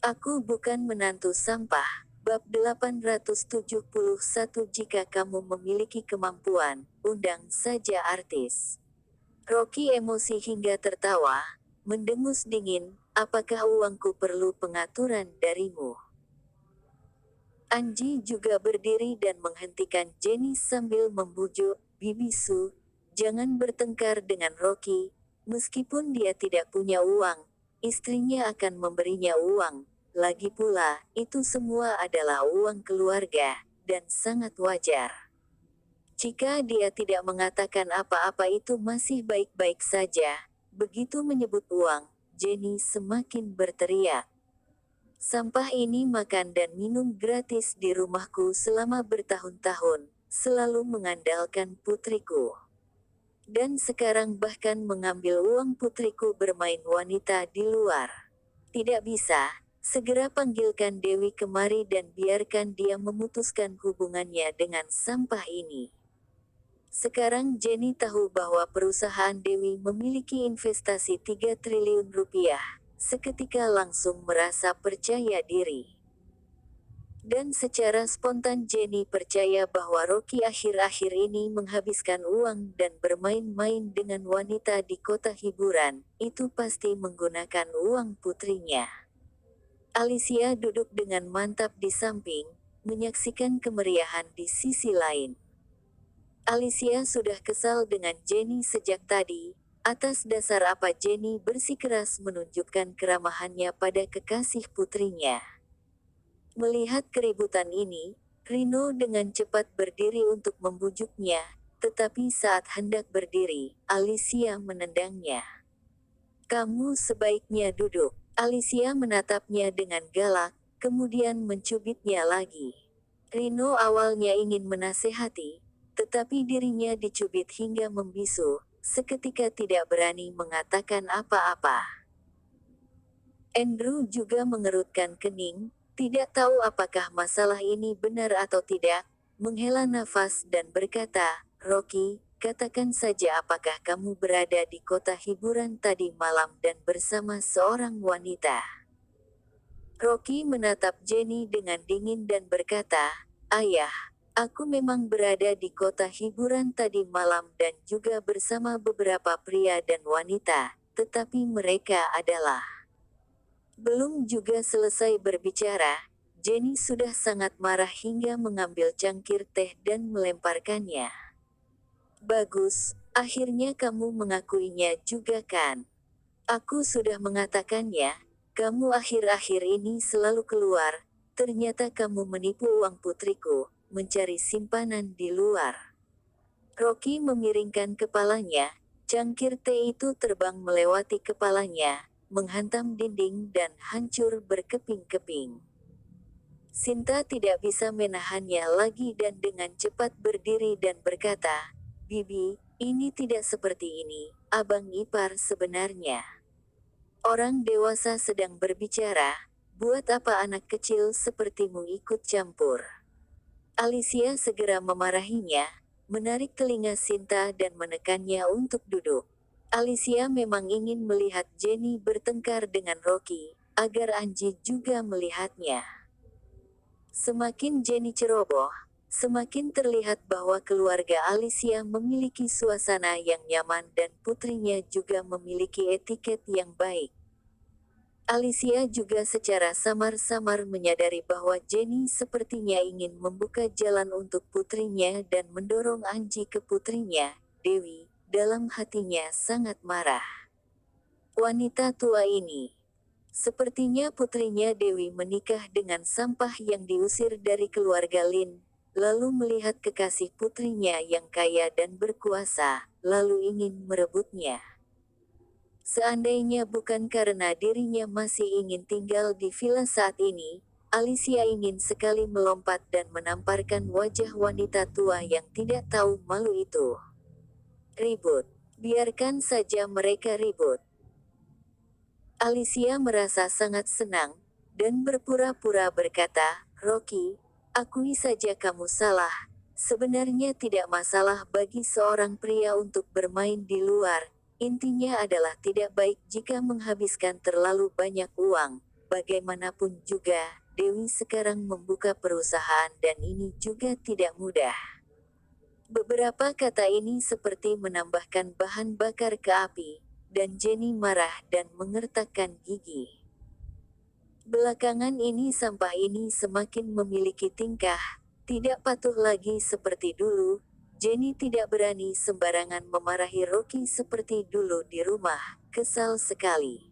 Aku bukan menantu sampah. Bab 871. Jika kamu memiliki kemampuan, undang saja artis. Rocky emosi hingga tertawa, mendengus dingin, apakah uangku perlu pengaturan darimu? Anji juga berdiri dan menghentikan Jenny sambil membujuk, Bibi Su, jangan bertengkar dengan Rocky, meskipun dia tidak punya uang, istrinya akan memberinya uang, lagi pula, itu semua adalah uang keluarga, dan sangat wajar. Jika dia tidak mengatakan apa-apa itu masih baik-baik saja, begitu menyebut uang, Jenny semakin berteriak. Sampah ini makan dan minum gratis di rumahku selama bertahun-tahun, selalu mengandalkan putriku. Dan sekarang bahkan mengambil uang putriku bermain wanita di luar. Tidak bisa, segera panggilkan Dewi kemari dan biarkan dia memutuskan hubungannya dengan sampah ini. Sekarang Jenny tahu bahwa perusahaan Dewi memiliki investasi 3 triliun rupiah. Seketika langsung merasa percaya diri. Dan secara spontan Jenny percaya bahwa Rocky akhir-akhir ini menghabiskan uang dan bermain-main dengan wanita di kota hiburan, itu pasti menggunakan uang putrinya. Alicia duduk dengan mantap di samping, menyaksikan kemeriahan di sisi lain. Alicia sudah kesal dengan Jenny sejak tadi, atas dasar apa Jenny bersikeras menunjukkan keramahannya pada kekasih putrinya. Melihat keributan ini, Rino dengan cepat berdiri untuk membujuknya, tetapi saat hendak berdiri, Alicia menendangnya. Kamu sebaiknya duduk. Alicia menatapnya dengan galak, kemudian mencubitnya lagi. Rino awalnya ingin menasehati, tetapi dirinya dicubit hingga membisu, seketika tidak berani mengatakan apa-apa. Andrew juga mengerutkan kening, tidak tahu apakah masalah ini benar atau tidak, menghela nafas dan berkata, Rocky, katakan saja apakah kamu berada di kota hiburan tadi malam dan bersama seorang wanita. Rocky menatap Jenny dengan dingin dan berkata, Ayah, aku memang berada di kota hiburan tadi malam dan juga bersama beberapa pria dan wanita, tetapi mereka adalah... Belum juga selesai berbicara, Jenny sudah sangat marah hingga mengambil cangkir teh dan melemparkannya. Bagus, akhirnya kamu mengakuinya juga kan? Aku sudah mengatakannya, kamu akhir-akhir ini selalu keluar, ternyata kamu menipu uang putriku, mencari simpanan di luar. Rocky memiringkan kepalanya, cangkir teh itu terbang melewati kepalanya, menghantam dinding dan hancur berkeping-keping. Sinta tidak bisa menahannya lagi dan dengan cepat berdiri dan berkata, Bibi, ini tidak seperti ini, abang ipar sebenarnya. Orang dewasa sedang berbicara, buat apa anak kecil sepertimu ikut campur? Alicia segera memarahinya, menarik telinga Sinta dan menekannya untuk duduk. Alicia memang ingin melihat Jenny bertengkar dengan Rocky, agar Anji juga melihatnya. Semakin Jenny ceroboh, semakin terlihat bahwa keluarga Alicia memiliki suasana yang nyaman dan putrinya juga memiliki etiket yang baik. Alicia juga secara samar-samar menyadari bahwa Jenny sepertinya ingin membuka jalan untuk putrinya dan mendorong Anji ke putrinya, Dewi, dalam hatinya sangat marah. Wanita tua ini. Sepertinya putrinya Dewi menikah dengan sampah yang diusir dari keluarga Lin, lalu melihat kekasih putrinya yang kaya dan berkuasa, lalu ingin merebutnya. Seandainya bukan karena dirinya masih ingin tinggal di villa saat ini, Alicia ingin sekali melompat dan menamparkan wajah wanita tua yang tidak tahu malu itu. Ribut. Biarkan saja mereka ribut. Alicia merasa sangat senang, dan berpura-pura berkata, Rocky, akui saja kamu salah. Sebenarnya tidak masalah bagi seorang pria untuk bermain di luar. Intinya adalah tidak baik jika menghabiskan terlalu banyak uang. bagaimanapun juga, Dewi sekarang membuka perusahaan dan ini juga tidak mudah. Beberapa kata ini seperti menambahkan bahan bakar ke api, dan Jenny marah dan mengertakkan gigi. Belakangan ini sampah ini semakin memiliki tingkah, tidak patuh lagi seperti dulu. Jenny tidak berani sembarangan memarahi Rocky seperti dulu di rumah, kesal sekali.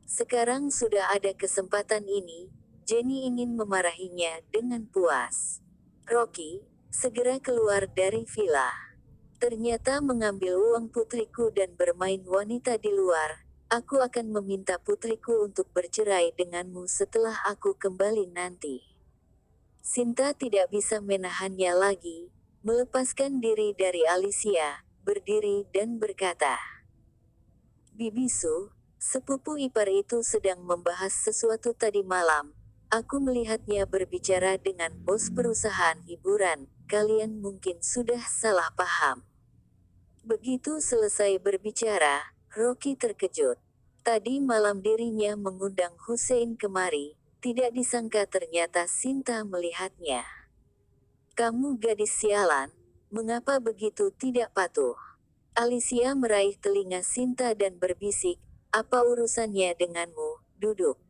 Sekarang sudah ada kesempatan ini, Jenny ingin memarahinya dengan puas. Rocky, segera keluar dari villa. Ternyata mengambil uang putriku dan bermain wanita di luar. Aku akan meminta putriku untuk bercerai denganmu setelah aku kembali nanti. Sinta tidak bisa menahannya lagi, melepaskan diri dari Alicia, berdiri dan berkata, "Bibisu, sepupu ipar itu sedang membahas sesuatu tadi malam. Aku melihatnya berbicara dengan bos perusahaan hiburan. Kalian mungkin sudah salah paham." Begitu selesai berbicara, Rocky terkejut. Tadi malam dirinya mengundang Hussein kemari, tidak disangka ternyata Sinta melihatnya. "Kamu gadis sialan, mengapa begitu tidak patuh?" Alicia meraih telinga Sinta dan berbisik, "Apa urusannya denganmu, duduk."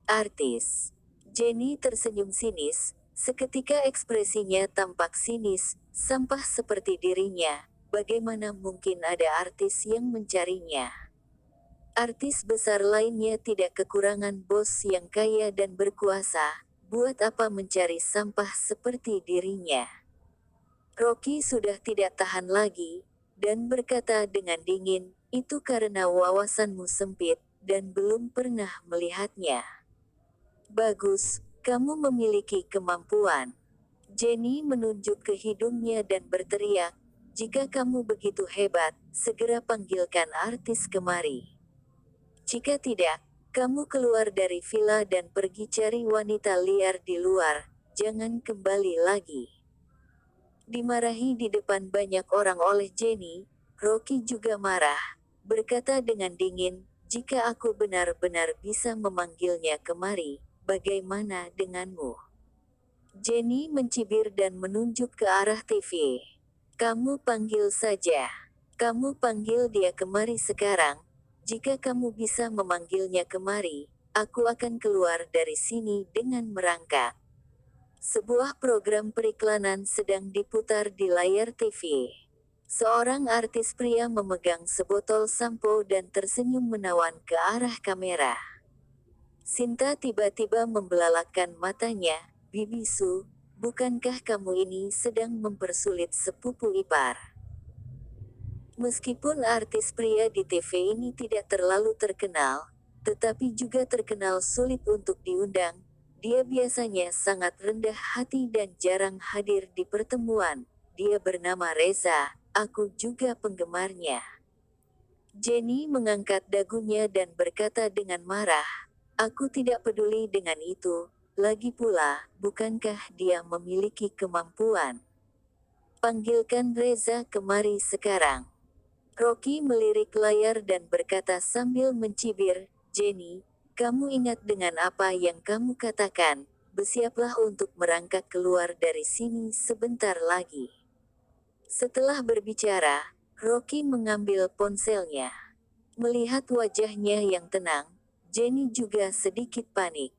Artis. Jenny tersenyum sinis, seketika ekspresinya tampak sinis, sampah seperti dirinya. Bagaimana mungkin ada artis yang mencarinya? Artis besar lainnya tidak kekurangan bos yang kaya dan berkuasa, buat apa mencari sampah seperti dirinya? Rocky sudah tidak tahan lagi, dan berkata dengan dingin, "Itu karena wawasanmu sempit, dan belum pernah melihatnya." "Bagus, kamu memiliki kemampuan." Jenny menunjuk ke hidungnya dan berteriak, "Jika kamu begitu hebat, segera panggilkan artis kemari. Jika tidak, kamu keluar dari villa dan pergi cari wanita liar di luar, jangan kembali lagi." Dimarahi di depan banyak orang oleh Jenny, Rocky juga marah, berkata dengan dingin, "Jika aku benar-benar bisa memanggilnya kemari, bagaimana denganmu?" Jenny mencibir dan menunjuk ke arah TV. "Kamu panggil saja. Kamu panggil dia kemari sekarang. Jika kamu bisa memanggilnya kemari, aku akan keluar dari sini dengan merangkak." Sebuah program periklanan sedang diputar di layar TV. Seorang artis pria memegang sebotol sampo dan tersenyum menawan ke arah kamera. Sinta tiba-tiba membelalakkan matanya, "Bibisu, bukankah kamu ini sedang mempersulit sepupu ipar?" Meskipun artis pria di TV ini tidak terlalu terkenal, tetapi juga terkenal sulit untuk diundang, dia biasanya sangat rendah hati dan jarang hadir di pertemuan. Dia bernama Reza, aku juga penggemarnya. Jenny mengangkat dagunya dan berkata dengan marah, "Aku tidak peduli dengan itu, lagi pula, bukankah dia memiliki kemampuan? Panggilkan Reza kemari sekarang." Rocky melirik layar dan berkata sambil mencibir, "Jenny, kamu ingat dengan apa yang kamu katakan, bersiaplah untuk merangkak keluar dari sini sebentar lagi." Setelah berbicara, Rocky mengambil ponselnya. Melihat wajahnya yang tenang, Jenny juga sedikit panik.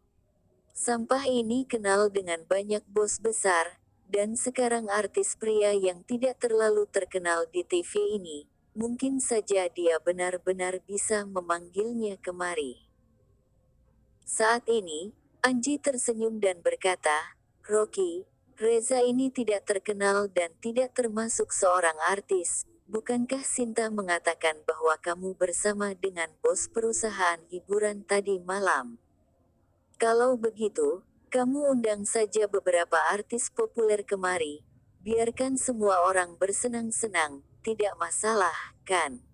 Sampah ini kenal dengan banyak bos besar, dan sekarang artis pria yang tidak terlalu terkenal di TV ini, mungkin saja dia benar-benar bisa memanggilnya kemari. Saat ini, Anji tersenyum dan berkata, "Rocky, Reza ini tidak terkenal dan tidak termasuk seorang artis. Bukankah Sinta mengatakan bahwa kamu bersama dengan bos perusahaan hiburan tadi malam? Kalau begitu, kamu undang saja beberapa artis populer kemari. Biarkan semua orang bersenang-senang, tidak masalah, kan?"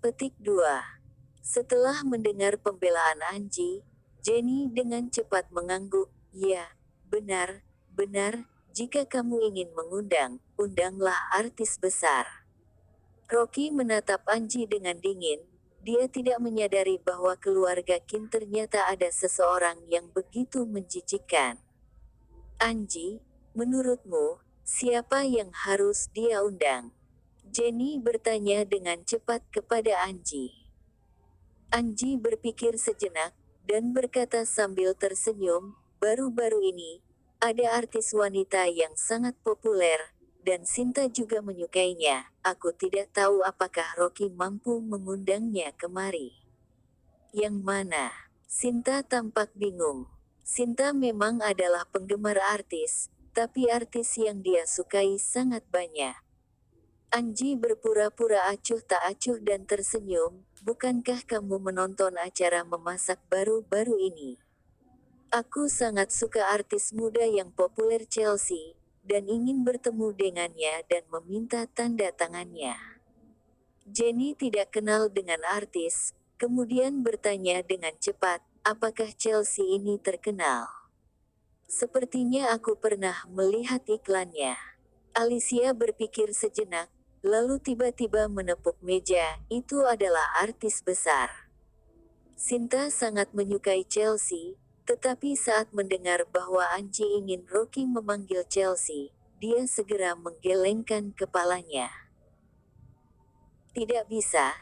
Petik 2. Setelah mendengar pembelaan Anji, Jenny dengan cepat mengangguk, "Ya, benar, benar, jika kamu ingin mengundang, undanglah artis besar." Rocky menatap Anji dengan dingin, dia tidak menyadari bahwa keluarga Kim ternyata ada seseorang yang begitu menjijikkan. Anji, menurutmu, siapa yang harus dia undang? Jenny bertanya dengan cepat kepada Anji. Anji berpikir sejenak, dan berkata sambil tersenyum, baru-baru ini, ada artis wanita yang sangat populer, dan Sinta juga menyukainya. Aku tidak tahu apakah Rocky mampu mengundangnya kemari. Yang mana? Sinta tampak bingung. Sinta memang adalah penggemar artis, tapi artis yang dia sukai sangat banyak. Anji berpura-pura acuh tak acuh dan tersenyum, bukankah kamu menonton acara memasak baru-baru ini? Aku sangat suka artis muda yang populer Chelsea, dan ingin bertemu dengannya dan meminta tanda tangannya. Jenny tidak kenal dengan artis, kemudian bertanya dengan cepat, apakah Chelsea ini terkenal? Sepertinya aku pernah melihat iklannya. Alicia berpikir sejenak, lalu tiba-tiba menepuk meja, itu adalah artis besar. Sinta sangat menyukai Chelsea, tetapi saat mendengar bahwa Anji ingin Rocky memanggil Chelsea, dia segera menggelengkan kepalanya. Tidak bisa,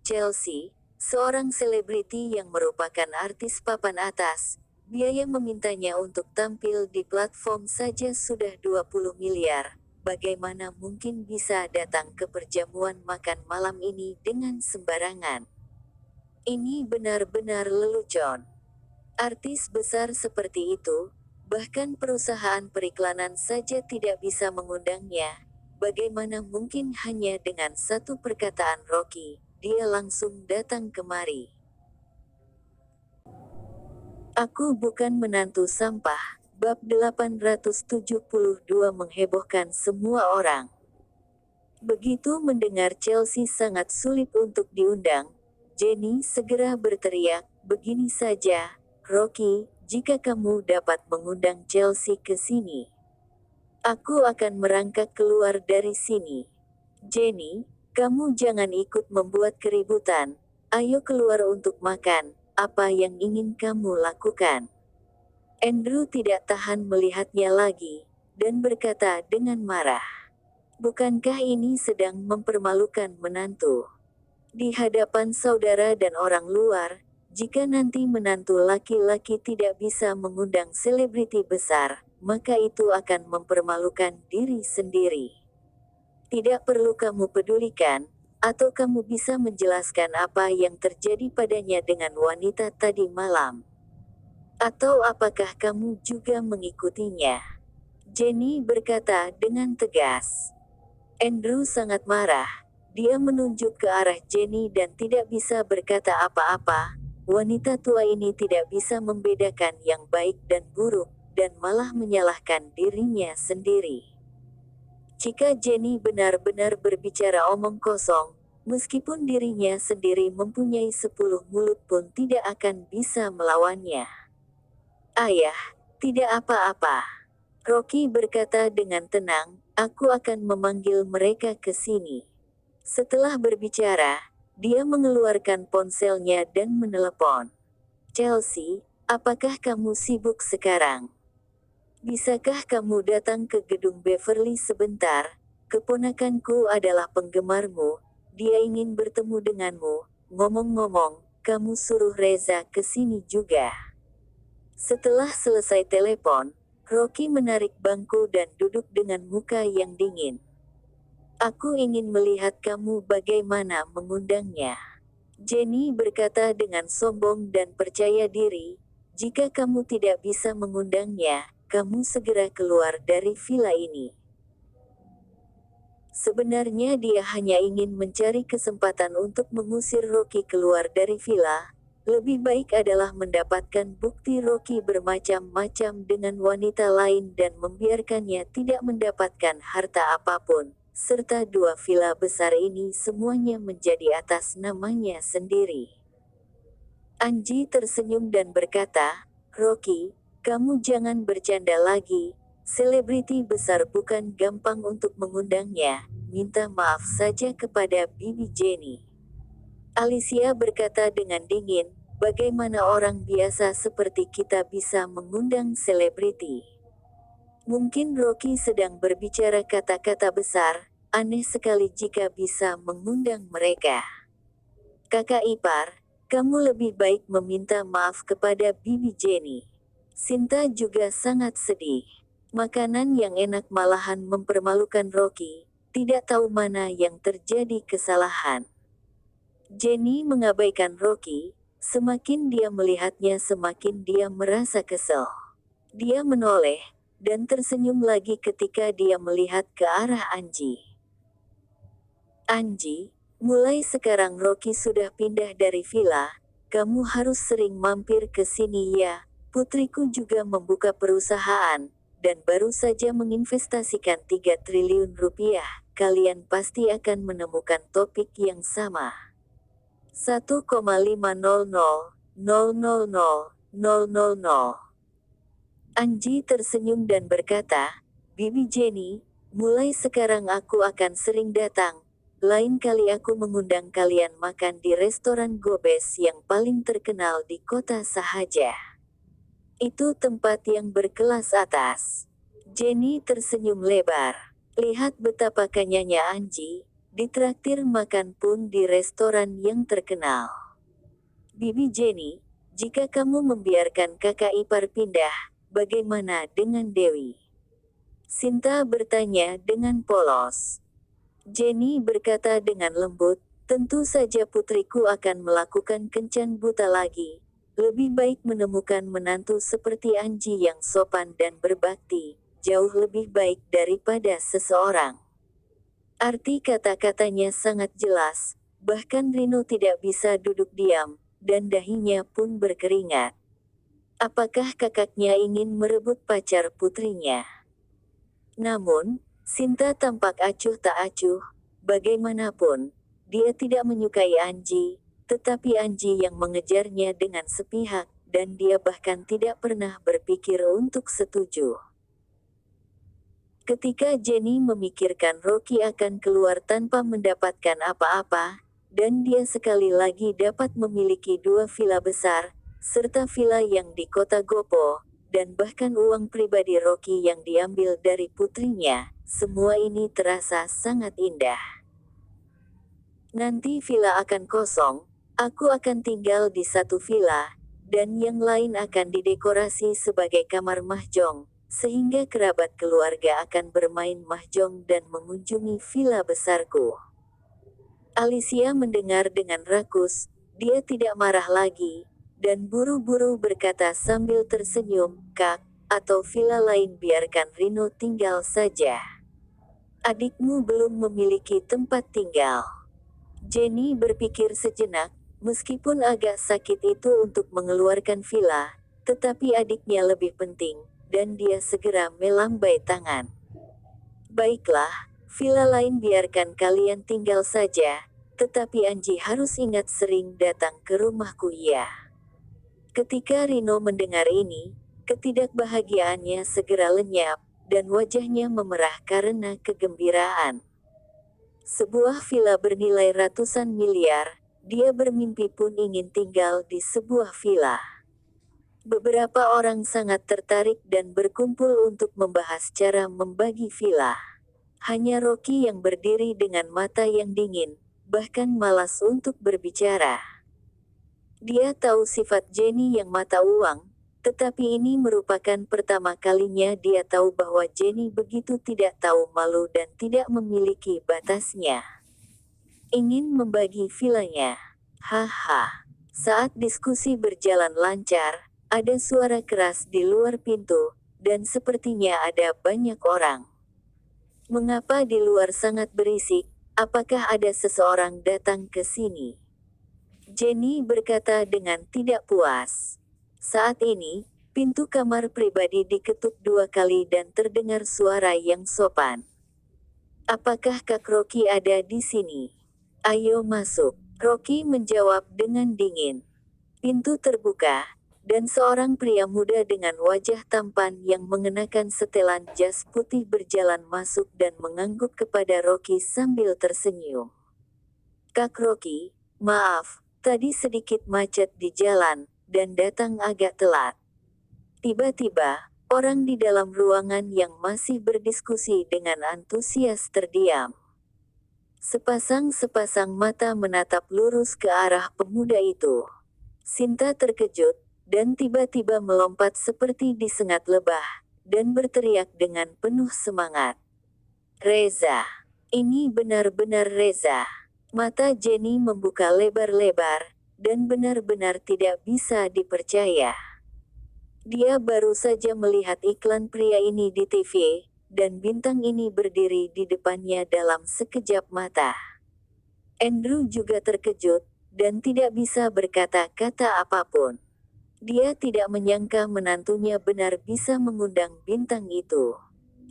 Chelsea, seorang selebriti yang merupakan artis papan atas, biaya memintanya untuk tampil di platform saja sudah 20 miliar. Bagaimana mungkin bisa datang ke perjamuan makan malam ini dengan sembarangan? Ini benar-benar lelucon. Artis besar seperti itu, bahkan perusahaan periklanan saja tidak bisa mengundangnya. Bagaimana mungkin hanya dengan satu perkataan Rocky, dia langsung datang kemari? Aku bukan menantu sampah. Bab 872 menghebohkan semua orang. Begitu mendengar Chelsea sangat sulit untuk diundang, Jenny segera berteriak, begini saja, Rocky, jika kamu dapat mengundang Chelsea ke sini, aku akan merangkak keluar dari sini. Jenny, kamu jangan ikut membuat keributan. Ayo keluar untuk makan. Apa yang ingin kamu lakukan? Andrew tidak tahan melihatnya lagi, dan berkata dengan marah. Bukankah ini sedang mempermalukan menantu? Di hadapan saudara dan orang luar, jika nanti menantu laki-laki tidak bisa mengundang selebriti besar, maka itu akan mempermalukan diri sendiri. Tidak perlu kamu pedulikan, atau kamu bisa menjelaskan apa yang terjadi padanya dengan wanita tadi malam. Atau apakah kamu juga mengikutinya? Jenny berkata dengan tegas. Andrew sangat marah. Dia menunjuk ke arah Jenny dan tidak bisa berkata apa-apa. Wanita tua ini tidak bisa membedakan yang baik dan buruk, dan malah menyalahkan dirinya sendiri. Jika Jenny benar-benar berbicara omong kosong, meskipun dirinya sendiri mempunyai 10 mulut pun tidak akan bisa melawannya. Ayah, tidak apa-apa. Rocky berkata dengan tenang, aku akan memanggil mereka ke sini. Setelah berbicara, dia mengeluarkan ponselnya dan menelepon. Chelsea, apakah kamu sibuk sekarang? Bisakah kamu datang ke gedung Beverly sebentar? Keponakanku adalah penggemarmu, dia ingin bertemu denganmu. Ngomong-ngomong, kamu suruh Reza ke sini juga. Setelah selesai telepon, Rocky menarik bangku dan duduk dengan muka yang dingin. Aku ingin melihat kamu bagaimana mengundangnya. Jenny berkata dengan sombong dan percaya diri, jika kamu tidak bisa mengundangnya, kamu segera keluar dari villa ini. Sebenarnya dia hanya ingin mencari kesempatan untuk mengusir Rocky keluar dari villa. Lebih baik adalah mendapatkan bukti Rocky bermacam-macam dengan wanita lain dan membiarkannya tidak mendapatkan harta apapun, serta dua villa besar ini semuanya menjadi atas namanya sendiri. Anji tersenyum dan berkata, Rocky, kamu jangan bercanda lagi, selebriti besar bukan gampang untuk mengundangnya, minta maaf saja kepada Bibi Jenny. Alicia berkata dengan dingin, bagaimana orang biasa seperti kita bisa mengundang selebriti? Mungkin Rocky sedang berbicara kata-kata besar, aneh sekali jika bisa mengundang mereka. Kakak ipar, kamu lebih baik meminta maaf kepada Bibi Jenny. Sinta juga sangat sedih. Makanan yang enak malahan mempermalukan Rocky, tidak tahu mana yang terjadi kesalahan. Jenny mengabaikan Rocky, semakin dia melihatnya semakin dia merasa kesal. Dia menoleh, dan tersenyum lagi ketika dia melihat ke arah Angie. Angie, mulai sekarang Rocky sudah pindah dari villa, kamu harus sering mampir ke sini ya. Putriku juga membuka perusahaan, dan baru saja menginvestasikan 3 triliun rupiah. Kalian pasti akan menemukan topik yang sama. 1,500,000,000. Angie tersenyum dan berkata, Bibi Jenny, mulai sekarang aku akan sering datang. Lain kali aku mengundang kalian makan di restoran Gobes yang paling terkenal di kota sahaja. Itu tempat yang berkelas atas. Jenny tersenyum lebar. Lihat betapa kenyanya Angie, ditraktir makan pun di restoran yang terkenal. Bibi Jenny, jika kamu membiarkan kakak ipar pindah, bagaimana dengan Dewi? Sinta bertanya dengan polos. Jenny berkata dengan lembut, tentu saja putriku akan melakukan kencan buta lagi. Lebih baik menemukan menantu seperti Angie yang sopan dan berbakti, jauh lebih baik daripada seseorang. Arti kata-katanya sangat jelas, bahkan Rino tidak bisa duduk diam, dan dahinya pun berkeringat. Apakah kakaknya ingin merebut pacar putrinya? Namun, Sinta tampak acuh tak acuh. Bagaimanapun, dia tidak menyukai Angie, tetapi Angie yang mengejarnya dengan sepihak, dan dia bahkan tidak pernah berpikir untuk setuju. Ketika Jenny memikirkan Rocky akan keluar tanpa mendapatkan apa-apa, dan dia sekali lagi dapat memiliki 2 villa besar, serta villa yang di kota Gopo, dan bahkan uang pribadi Rocky yang diambil dari putrinya, semua ini terasa sangat indah. Nanti villa akan kosong, aku akan tinggal di satu villa, dan yang lain akan didekorasi sebagai kamar mahjong, sehingga kerabat keluarga akan bermain mahjong dan mengunjungi villa besarku. Alicia mendengar dengan rakus, dia tidak marah lagi, dan buru-buru berkata sambil tersenyum, Kak, atau villa lain biarkan Rino tinggal saja. Adikmu belum memiliki tempat tinggal. Jenny berpikir sejenak, meskipun agak sakit itu untuk mengeluarkan villa, tetapi adiknya lebih penting, dan dia segera melambai tangan. Baiklah, villa lain biarkan kalian tinggal saja, tetapi Angie harus ingat sering datang ke rumahku ya. Ketika Rino mendengar ini, ketidakbahagiaannya segera lenyap, dan wajahnya memerah karena kegembiraan. Sebuah villa bernilai ratusan miliar, dia bermimpi pun ingin tinggal di sebuah villa. Beberapa orang sangat tertarik dan berkumpul untuk membahas cara membagi villa. Hanya Rocky yang berdiri dengan mata yang dingin, bahkan malas untuk berbicara. Dia tahu sifat Jenny yang mata uang, tetapi ini merupakan pertama kalinya dia tahu bahwa Jenny begitu tidak tahu malu dan tidak memiliki batasnya. Ingin membagi villanya. Haha. Saat diskusi berjalan lancar, ada suara keras di luar pintu, dan sepertinya ada banyak orang. Mengapa di luar sangat berisik? Apakah ada seseorang datang ke sini? Jenny berkata dengan tidak puas. Saat ini, pintu kamar pribadi diketuk 2 kali dan terdengar suara yang sopan. Apakah Kak Rocky ada di sini? Ayo masuk. Rocky menjawab dengan dingin. Pintu terbuka, dan seorang pria muda dengan wajah tampan yang mengenakan setelan jas putih berjalan masuk dan mengangguk kepada Rocky sambil tersenyum. Kak Rocky, Maaf, tadi sedikit macet di jalan, dan datang agak telat. Tiba-tiba, orang di dalam ruangan yang masih berdiskusi dengan antusias terdiam. Sepasang-sepasang mata menatap lurus ke arah pemuda itu. Sinta terkejut, dan tiba-tiba melompat seperti disengat lebah, dan berteriak dengan penuh semangat. Reza! Ini benar-benar Reza! Mata Jenny membuka lebar-lebar, dan benar-benar tidak bisa dipercaya. Dia baru saja melihat iklan pria ini di TV, dan bintang ini berdiri di depannya dalam sekejap mata. Andrew juga terkejut, dan tidak bisa berkata-kata apapun. Dia tidak menyangka menantunya benar bisa mengundang bintang itu.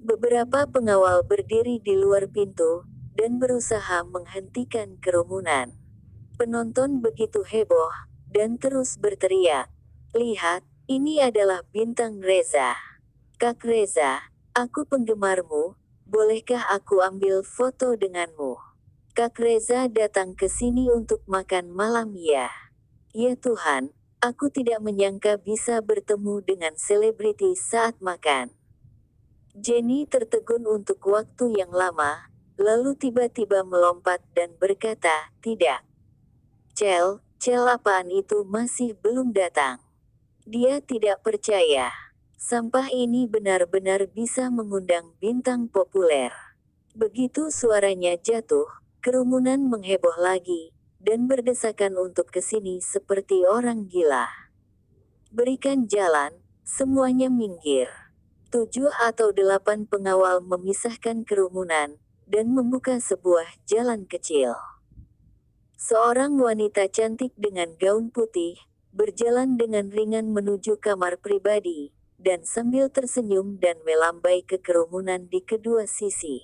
Beberapa pengawal berdiri di luar pintu, dan berusaha menghentikan kerumunan. Penonton begitu heboh, dan terus berteriak. Lihat, ini adalah bintang Reza. Kak Reza, aku penggemarmu, bolehkah aku ambil foto denganmu? Kak Reza datang ke sini untuk makan malam ya. Ya Tuhan, aku tidak menyangka bisa bertemu dengan selebriti saat makan. Jenny tertegun untuk waktu yang lama, lalu tiba-tiba melompat dan berkata, tidak. Cel apaan itu masih belum datang. Dia tidak percaya. Sampah ini benar-benar bisa mengundang bintang populer. Begitu suaranya jatuh, kerumunan mengheboh lagi, dan berdesakan untuk ke sini seperti orang gila. Berikan jalan, semuanya minggir. 7 atau 8 pengawal memisahkan kerumunan, dan membuka sebuah jalan kecil. Seorang wanita cantik dengan gaun putih, berjalan dengan ringan menuju kamar pribadi, dan sambil tersenyum dan melambai ke kerumunan di kedua sisi.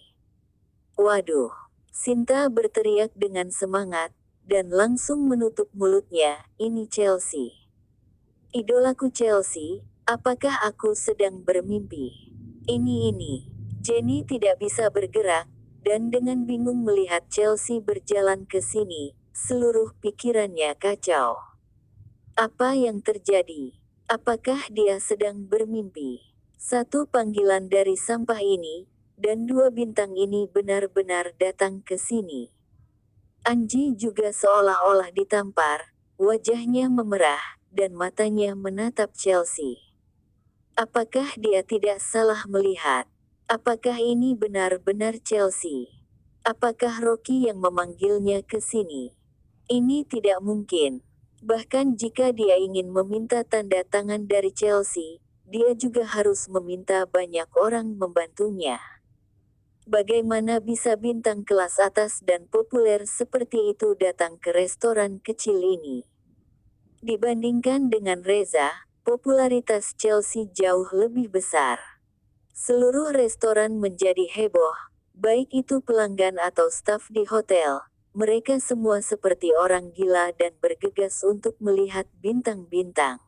Waduh! Sinta berteriak dengan semangat, dan langsung menutup mulutnya, ini Chelsea. Idolaku Chelsea, apakah aku sedang bermimpi? Ini. Jenny tidak bisa bergerak, dan dengan bingung melihat Chelsea berjalan ke sini, seluruh pikirannya kacau. Apa yang terjadi? Apakah dia sedang bermimpi? Satu panggilan dari sampah ini, dan 2 bintang ini benar-benar datang ke sini. Anji juga seolah-olah ditampar, wajahnya memerah, dan matanya menatap Chelsea. Apakah dia tidak salah melihat? Apakah ini benar-benar Chelsea? Apakah Rocky yang memanggilnya ke sini? Ini tidak mungkin. Bahkan jika dia ingin meminta tanda tangan dari Chelsea, dia juga harus meminta banyak orang membantunya. Bagaimana bisa bintang kelas atas dan populer seperti itu datang ke restoran kecil ini? Dibandingkan dengan Reza, popularitas Chelsea jauh lebih besar. Seluruh restoran menjadi heboh, baik itu pelanggan atau staf di hotel. Mereka semua seperti orang gila dan bergegas untuk melihat bintang-bintang.